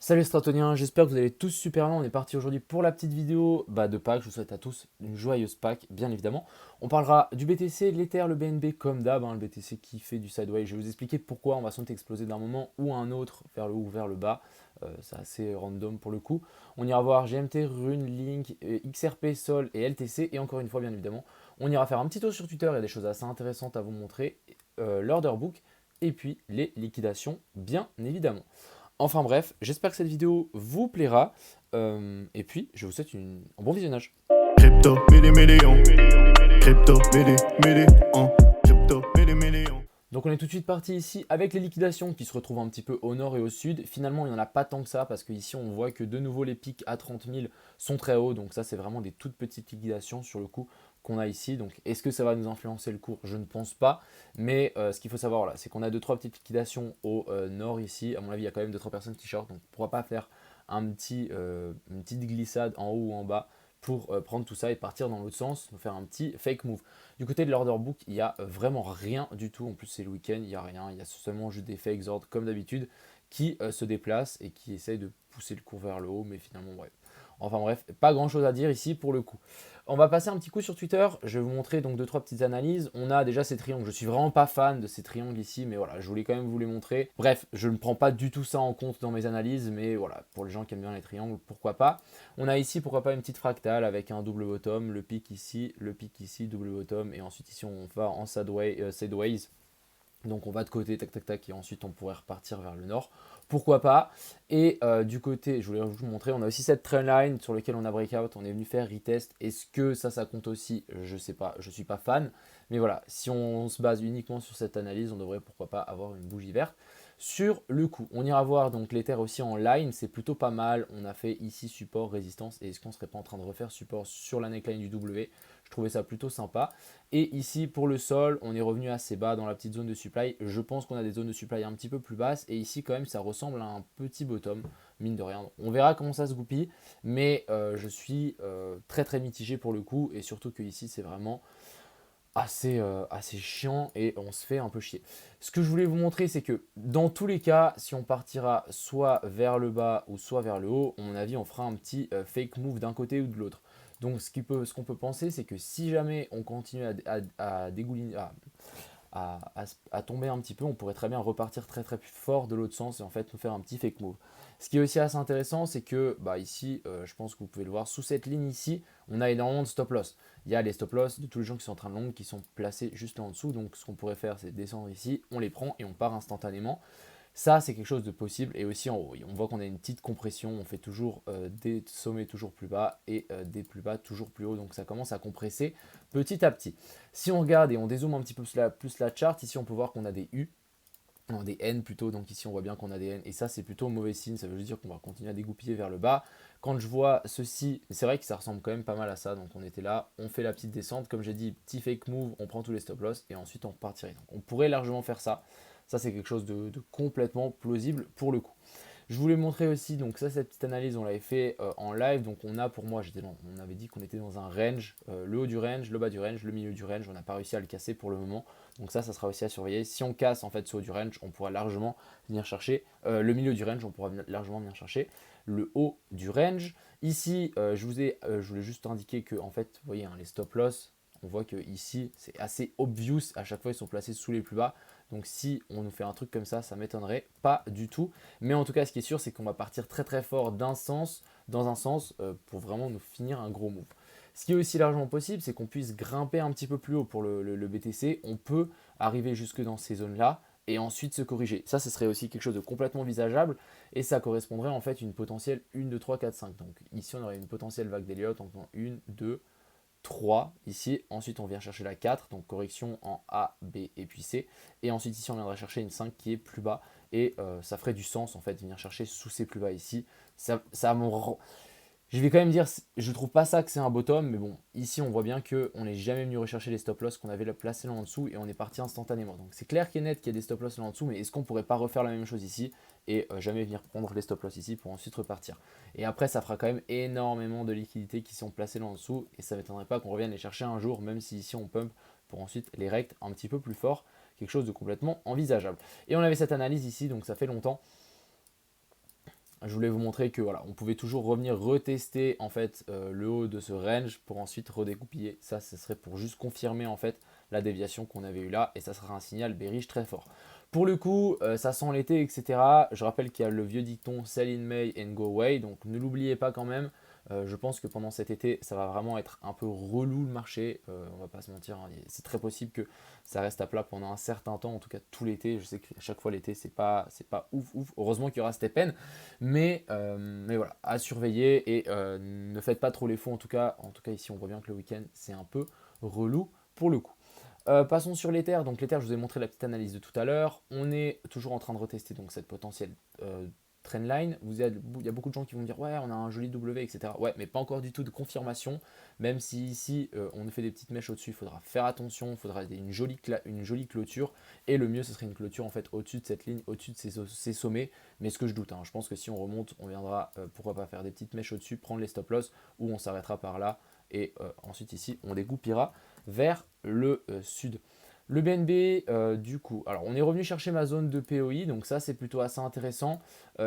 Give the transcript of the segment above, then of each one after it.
Salut Stratoniens, j'espère que vous allez tous super bien. On est parti aujourd'hui pour la petite vidéo de Pâques. Je vous souhaite à tous une joyeuse Pâques, bien évidemment. On parlera du BTC, l'Ether, le BNB comme d'hab, le BTC qui fait du sideway. Je vais vous expliquer pourquoi on va sans doute exploser d'un moment ou un autre, vers le haut ou vers le bas. C'est assez random pour le coup. On ira voir GMT, Rune, Link, XRP, Sol et LTC. Et encore une fois, bien évidemment, on ira faire un petit tour sur Twitter. Il y a des choses assez intéressantes à vous montrer. L'order book et puis les liquidations, bien évidemment. Enfin bref, j'espère que cette vidéo vous plaira. Et puis, je vous souhaite un bon visionnage. Crypto, million. Crypto, million. Crypto, million. Donc on est tout de suite parti ici avec les liquidations qui se retrouvent un petit peu au nord et au sud. Finalement, il n'y en a pas tant que ça parce qu'ici, on voit que de nouveau les pics à 30 000 sont très hauts. Donc ça, c'est vraiment des toutes petites liquidations sur le coup qu'on a ici. Donc est-ce que ça va nous influencer le cours? Je ne pense pas. Mais ce qu'il faut savoir là, c'est qu'on a 2-3 petites liquidations au nord ici. À mon avis, il y a quand même 2-3 personnes qui short. Donc on ne pourra pas faire une petite glissade en haut ou en bas pour prendre tout ça et partir dans l'autre sens, nous faire un petit fake move. Du côté de l'order book, il n'y a vraiment rien du tout. En plus, c'est le week-end, il n'y a rien. Il y a seulement juste des fakes ordres comme d'habitude qui se déplacent et qui essayent de pousser le cours vers le haut. Mais finalement, bref. Enfin bref, pas grand chose à dire ici pour le coup. On va passer un petit coup sur Twitter. Je vais vous montrer donc 2-3 petites analyses. On a déjà ces triangles. Je suis vraiment pas fan de ces triangles ici, mais voilà, je voulais quand même vous les montrer. Bref, je ne prends pas du tout ça en compte dans mes analyses, mais voilà, pour les gens qui aiment bien les triangles, pourquoi pas. On a ici, pourquoi pas, une petite fractale avec un double bottom, le pic ici, double bottom, et ensuite ici on va en sideways. Donc on va de côté, tac tac tac, et ensuite on pourrait repartir vers le nord. Pourquoi pas. Et du côté, je voulais vous montrer, on a aussi cette trendline sur laquelle on a breakout, on est venu faire retest. Est-ce que ça compte aussi? Je sais pas, je suis pas fan. Mais voilà, si on se base uniquement sur cette analyse, on devrait pourquoi pas avoir une bougie verte. Sur le coup, on ira voir donc l'Ether aussi en line, c'est plutôt pas mal. On a fait ici support, résistance, et est-ce qu'on serait pas en train de refaire support sur la neckline du W? Je trouvais ça plutôt sympa. Et ici pour le sol, on est revenu assez bas dans la petite zone de supply. Je pense qu'on a des zones de supply un petit peu plus basses. Et ici quand même ça ressemble à un petit bottom, mine de rien. On verra comment ça se goupille. Mais je suis très très mitigé pour le coup. Et surtout que ici c'est vraiment assez chiant et on se fait un peu chier. Ce que je voulais vous montrer, c'est que dans tous les cas, si on partira soit vers le bas ou soit vers le haut, à mon avis, on fera un petit fake move d'un côté ou de l'autre. Donc ce qu'on peut penser, c'est que si jamais on continue à dégouliner, à tomber un petit peu, on pourrait très bien repartir très très fort de l'autre sens et en fait nous faire un petit fake move. Ce qui est aussi assez intéressant, c'est que ici, je pense que vous pouvez le voir, sous cette ligne ici, on a énormément de stop loss. Il y a les stop loss de tous les gens qui sont en train de long, qui sont placés juste là en dessous. Donc ce qu'on pourrait faire, c'est descendre ici, on les prend et on part instantanément. Ça, c'est quelque chose de possible. Et aussi en haut, on voit qu'on a une petite compression. On fait toujours des sommets toujours plus bas et des plus bas toujours plus haut. Donc ça commence à compresser petit à petit. Si on regarde et on dézoome un petit peu plus la chart, ici on peut voir qu'on a des U. Non, des N plutôt, donc ici on voit bien qu'on a des N, et ça c'est plutôt mauvais signe, ça veut dire qu'on va continuer à dégoupiller vers le bas. Quand je vois ceci, c'est vrai que ça ressemble quand même pas mal à ça, donc on était là, on fait la petite descente, comme j'ai dit, petit fake move, on prend tous les stop loss, et ensuite on repartirait. Donc on pourrait largement faire ça, ça c'est quelque chose de complètement plausible pour le coup. Je voulais montrer aussi, donc ça, cette petite analyse, on l'avait fait en live. Donc on a pour moi, on avait dit qu'on était dans un range, le haut du range, le bas du range, le milieu du range. On n'a pas réussi à le casser pour le moment. Donc ça sera aussi à surveiller. Si on casse en fait ce haut du range, on pourra largement venir chercher le milieu du range, on pourra largement venir chercher le haut du range. Ici, je voulais juste indiquer que en fait, vous voyez, les stop loss, on voit que ici, c'est assez obvious. À chaque fois, ils sont placés sous les plus bas. Donc si on nous fait un truc comme ça m'étonnerait pas du tout. Mais en tout cas, ce qui est sûr, c'est qu'on va partir très très fort dans un sens, pour vraiment nous finir un gros move. Ce qui est aussi largement possible, c'est qu'on puisse grimper un petit peu plus haut pour le BTC. On peut arriver jusque dans ces zones-là et ensuite se corriger. Ça, ce serait aussi quelque chose de complètement envisageable et ça correspondrait en fait à une potentielle 1, 2, 3, 4, 5. Donc ici, on aurait une potentielle vague d'Elliott en faisant 1, 2, 3 ici. Ensuite, on vient chercher la 4, donc correction en A, B et puis C. Et ensuite, ici, on viendrait chercher une 5 qui est plus bas. Et ça ferait du sens, en fait, de venir chercher sous ces plus bas ici. Je vais quand même dire, je trouve pas ça que c'est un bottom, mais bon, ici, on voit bien qu'on n'est jamais venu rechercher les stop loss qu'on avait placés là en dessous et on est parti instantanément. Donc, c'est clair qu'il est net qu'il y a des stop loss là en dessous, mais est-ce qu'on pourrait pas refaire la même chose ici et jamais venir prendre les stop loss ici pour ensuite repartir? Et après, ça fera quand même énormément de liquidités qui sont placées là en dessous et ça ne m'étonnerait pas qu'on revienne les chercher un jour, même si ici on pump pour ensuite les rect un petit peu plus fort, quelque chose de complètement envisageable. Et on avait cette analyse ici, donc ça fait longtemps je voulais vous montrer que voilà, on pouvait toujours revenir retester en fait le haut de ce range pour ensuite redécoupiller. Ça, ce serait pour juste confirmer en fait la déviation qu'on avait eu là et ça sera un signal bearish très fort. Pour le coup, ça sent l'été, etc. Je rappelle qu'il y a le vieux dicton Sell in May and go away, donc ne l'oubliez pas quand même. Je pense que pendant cet été, ça va vraiment être un peu relou le marché. On va pas se mentir, hein. C'est très possible que ça reste à plat pendant un certain temps, en tout cas tout l'été. Je sais qu'à chaque fois l'été, c'est pas ouf ouf. Heureusement qu'il y aura Stepen, mais voilà, à surveiller et ne faites pas trop les faux. En tout cas ici, on voit bien que le week-end, c'est un peu relou pour le coup. Passons sur l'Ether. Donc l'Ether, je vous ai montré la petite analyse de tout à l'heure. On est toujours en train de retester donc cette potentielle trendline. Il y a beaucoup de gens qui vont me dire ouais, on a un joli W, etc. Ouais, mais pas encore du tout de confirmation. Même si ici on nous fait des petites mèches au-dessus, il faudra faire attention. Il faudra une jolie clôture. Et le mieux, ce serait une clôture en fait au-dessus de cette ligne, au-dessus de ces sommets. Mais ce que je doute, hein, je pense que si on remonte, on viendra pourquoi pas faire des petites mèches au-dessus, prendre les stop loss ou on s'arrêtera par là. Et ensuite ici, on dégoupillera vers le sud. Le BNB, du coup, alors on est revenu chercher ma zone de POI, donc ça c'est plutôt assez intéressant.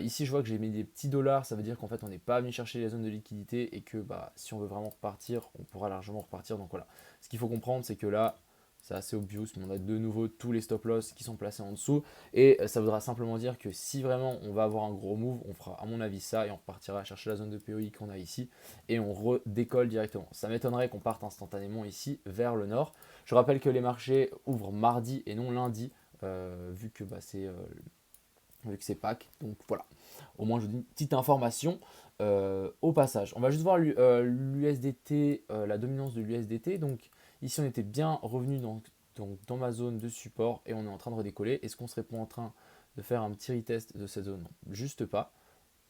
Ici je vois que j'ai mis des petits dollars, ça veut dire qu'en fait on n'est pas venu chercher les zones de liquidité et que bah, si on veut vraiment repartir, on pourra largement repartir. Donc voilà, ce qu'il faut comprendre c'est que là, c'est assez obvious, mais on a de nouveau tous les stop loss qui sont placés en dessous. Et ça voudra simplement dire que si vraiment on va avoir un gros move, on fera à mon avis ça et on repartira chercher la zone de POI qu'on a ici et on redécolle directement. Ça m'étonnerait qu'on parte instantanément ici vers le nord. Je rappelle que les marchés ouvrent mardi et non lundi, vu que c'est Pâques. Donc voilà, au moins je vous dis une petite information au passage. On va juste voir l'USDT, la dominance de l'USDT. Donc ici on était bien revenu dans ma zone de support et on est en train de redécoller. Est-ce qu'on serait pas en train de faire un petit retest de cette zone? Non, juste pas.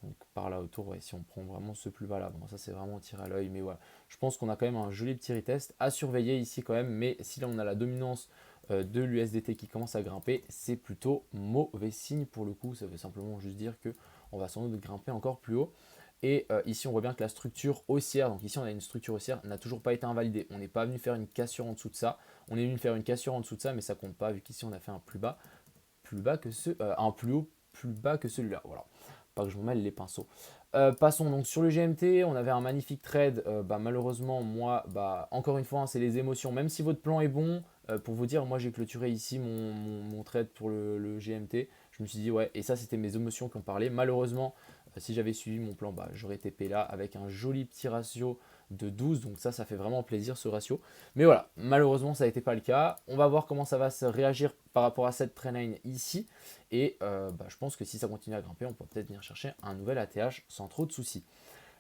Donc par là autour, ouais, si on prend vraiment ce plus bas là, bon ça c'est vraiment tiré à l'œil, mais voilà. Je pense qu'on a quand même un joli petit retest à surveiller ici quand même, mais si là on a la dominance de l'USDT qui commence à grimper, c'est plutôt mauvais signe pour le coup. Ça veut simplement juste dire que on va sans doute grimper encore plus haut. Et ici on voit bien que la structure haussière, donc ici on a une structure haussière, n'a toujours pas été invalidée. On n'est pas venu faire une cassure en dessous de ça. On est venu faire une cassure en dessous de ça, mais ça compte pas vu qu'ici on a fait un plus bas que un plus haut, plus bas que celui-là. Voilà. Pas que je me mêle les pinceaux. Passons donc sur le GMT, on avait un magnifique trade. Malheureusement, moi, encore une fois, hein, c'est les émotions. Même si votre plan est bon, pour vous dire, moi j'ai clôturé ici mon trade pour le GMT. Je me suis dit, ouais, et ça c'était mes émotions qui ont parlé. Malheureusement, si j'avais suivi mon plan, j'aurais TP là avec un joli petit ratio de 12. Donc ça fait vraiment plaisir ce ratio. Mais voilà, malheureusement, ça n'était pas le cas. On va voir comment ça va se réagir par rapport à cette trendline ici. Et je pense que si ça continue à grimper, on peut peut-être venir chercher un nouvel ATH sans trop de soucis.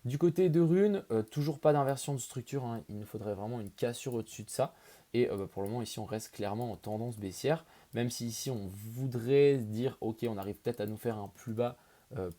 Du côté de Rune, toujours pas d'inversion de structure, hein. Il nous faudrait vraiment une cassure au-dessus de ça. Et pour le moment, ici, on reste clairement en tendance baissière. Même si ici, on voudrait dire, ok, on arrive peut-être à nous faire un plus bas,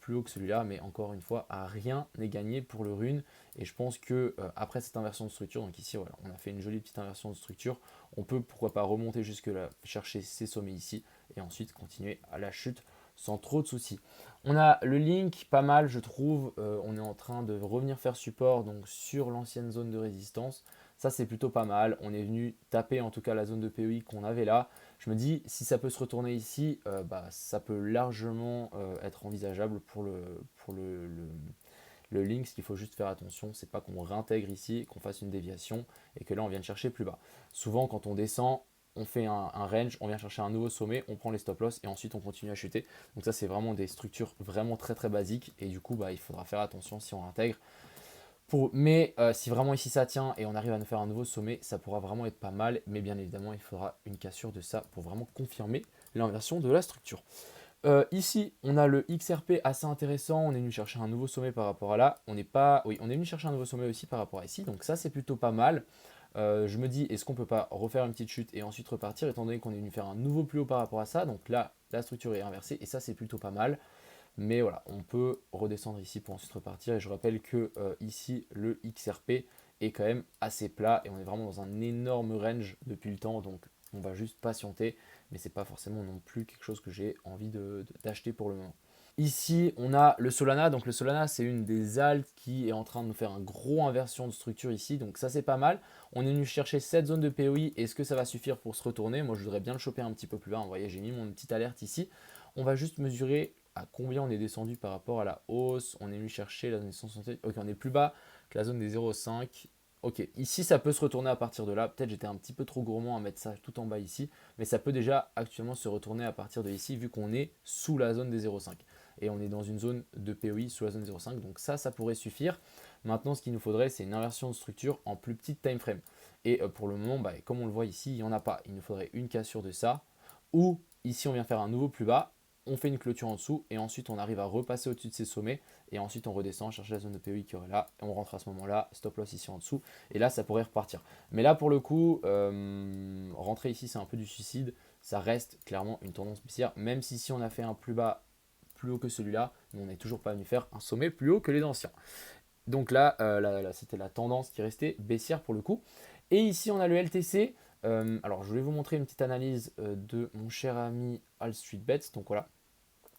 plus haut que celui-là. Mais encore une fois, à rien n'est gagné pour le Rune. Et je pense que après cette inversion de structure, donc ici, voilà, on a fait une jolie petite inversion de structure. On peut, pourquoi pas, remonter jusque là, chercher ces sommets ici. Et ensuite, continuer à la chute sans trop de soucis. On a le link, pas mal je trouve, on est en train de revenir faire support donc sur l'ancienne zone de résistance. Ça c'est plutôt pas mal, on est venu taper en tout cas la zone de POI qu'on avait là. Je me dis si ça peut se retourner ici, ça peut largement être envisageable pour le link. Ce qu'il faut juste faire attention, c'est pas qu'on réintègre ici, qu'on fasse une déviation et que là on vienne chercher plus bas. Souvent quand on descend, on fait un range, on vient chercher un nouveau sommet, on prend les stop loss et ensuite on continue à chuter. Donc ça c'est vraiment des structures vraiment très très basiques et du coup il faudra faire attention si on intègre. Mais si vraiment ici ça tient et on arrive à nous faire un nouveau sommet, ça pourra vraiment être pas mal, mais bien évidemment il faudra une cassure de ça pour vraiment confirmer l'inversion de la structure. Ici, on a le XRP assez intéressant. On est venu chercher un nouveau sommet par rapport à là. On est venu chercher un nouveau sommet aussi par rapport à ici. Donc ça, c'est plutôt pas mal. Je me dis, est-ce qu'on peut pas refaire une petite chute et ensuite repartir, étant donné qu'on est venu faire un nouveau plus haut par rapport à ça. Donc là, la structure est inversée et ça, c'est plutôt pas mal. Mais voilà, on peut redescendre ici pour ensuite repartir. Et je rappelle que ici, le XRP est quand même assez plat et on est vraiment dans un énorme range depuis le temps. Donc on va juste patienter, mais c'est pas forcément non plus quelque chose que j'ai envie d'acheter pour le moment. Ici, on a le Solana. Donc le Solana, c'est une des altes qui est en train de nous faire un gros inversion de structure ici. Donc ça, c'est pas mal. On est venu chercher cette zone de POI. Est-ce que ça va suffire pour se retourner? Moi, je voudrais bien le choper un petit peu plus bas. Vous voyez, j'ai mis mon petite alerte ici. On va juste mesurer à combien on est descendu par rapport à la hausse. On est venu chercher la zone des 168. Ok, on est plus bas que la zone des 0,5. Ok, ici ça peut se retourner à partir de là. Peut-être j'étais un petit peu trop gourmand à mettre ça tout en bas ici, mais ça peut déjà actuellement se retourner à partir de ici vu qu'on est sous la zone des 0,5. Et on est dans une zone de POI sous la zone 0,5. Donc ça pourrait suffire. Maintenant, ce qu'il nous faudrait, c'est une inversion de structure en plus petite time frame. Et pour le moment, comme on le voit ici, il n'y en a pas. Il nous faudrait une cassure de ça. Ou ici, on vient faire un nouveau plus bas. On fait une clôture en dessous et ensuite on arrive à repasser au-dessus de ces sommets et ensuite on redescend, chercher la zone de POI qui aurait là et on rentre à ce moment-là, stop loss ici en dessous et là ça pourrait repartir. Mais là pour le coup, rentrer ici c'est un peu du suicide, ça reste clairement une tendance baissière, même si ici on a fait un plus bas plus haut que celui-là, mais on n'est toujours pas venu faire un sommet plus haut que les anciens. Donc là, c'était la tendance qui restait baissière pour le coup. Et ici on a le LTC. Alors je voulais vous montrer une petite analyse de mon cher ami All Street Bets. Donc voilà,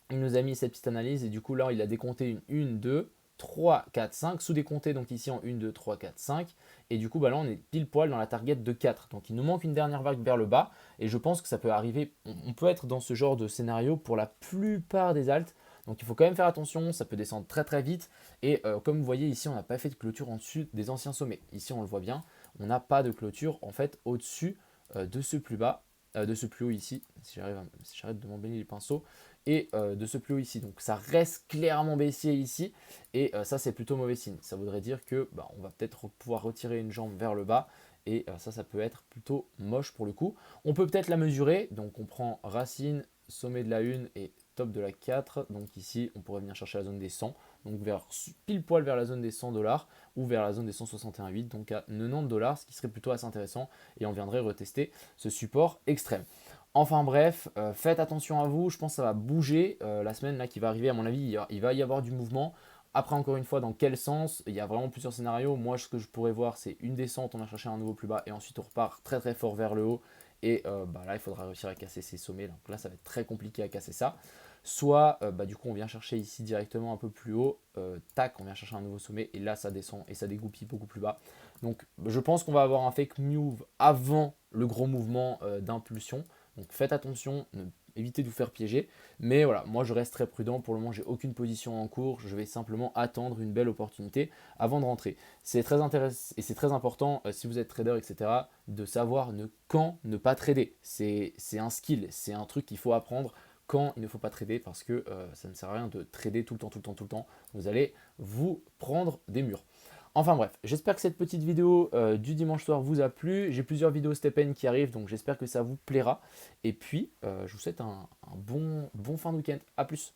il nous a mis cette petite analyse et du coup là il a décompté une 1, 2, 3, 4, 5, sous-décompté donc ici en 1, 2, 3, 4, 5. Et du coup là on est pile poil dans la target de 4. Donc il nous manque une dernière vague vers le bas et je pense que ça peut arriver, on peut être dans ce genre de scénario pour la plupart des alts. Donc il faut quand même faire attention, ça peut descendre très très vite. Et comme vous voyez ici on n'a pas fait de clôture en dessus des anciens sommets. Ici on le voit bien, on n'a pas de clôture en fait au-dessus de ce plus bas, de ce plus haut ici, si j'arrête de m'embêter les pinceaux, et de ce plus haut ici. Donc ça reste clairement baissier ici, et ça c'est plutôt mauvais signe. Ça voudrait dire que on va peut-être pouvoir retirer une jambe vers le bas, et ça peut être plutôt moche pour le coup. On peut peut-être la mesurer, donc on prend racine, sommet de la 1 et top de la 4. Donc ici on pourrait venir chercher la zone des 100, donc pile poil vers la zone des 100 $, ou vers la zone des 161,8, donc à 90 $, ce qui serait plutôt assez intéressant, et on viendrait retester ce support extrême. Enfin bref, faites attention à vous, je pense que ça va bouger la semaine là qui va arriver, à mon avis il va y avoir du mouvement. Après encore une fois, dans quel sens? Il y a vraiment plusieurs scénarios. Moi ce que je pourrais voir c'est une descente, on va chercher un nouveau plus bas et ensuite on repart très très fort vers le haut. Et là il faudra réussir à casser ces sommets, donc là ça va être très compliqué à casser ça. Soit du coup on vient chercher ici directement un peu plus haut, tac, on vient chercher un nouveau sommet et là ça descend et ça dégoupille beaucoup plus bas. Donc je pense qu'on va avoir un fake move avant le gros mouvement d'impulsion. Donc faites attention, évitez de vous faire piéger. Mais voilà, moi je reste très prudent. Pour le moment, j'ai aucune position en cours. Je vais simplement attendre une belle opportunité avant de rentrer. C'est très intéressant et c'est très important si vous êtes trader, etc., de savoir quand ne pas trader. C'est un skill, c'est un truc qu'il faut apprendre. Quand il ne faut pas trader parce que ça ne sert à rien de trader tout le temps. Vous allez vous prendre des murs. Enfin bref, j'espère que cette petite vidéo du dimanche soir vous a plu. J'ai plusieurs vidéos Step-N qui arrivent, donc j'espère que ça vous plaira. Et puis, je vous souhaite un bon fin de week-end. A plus.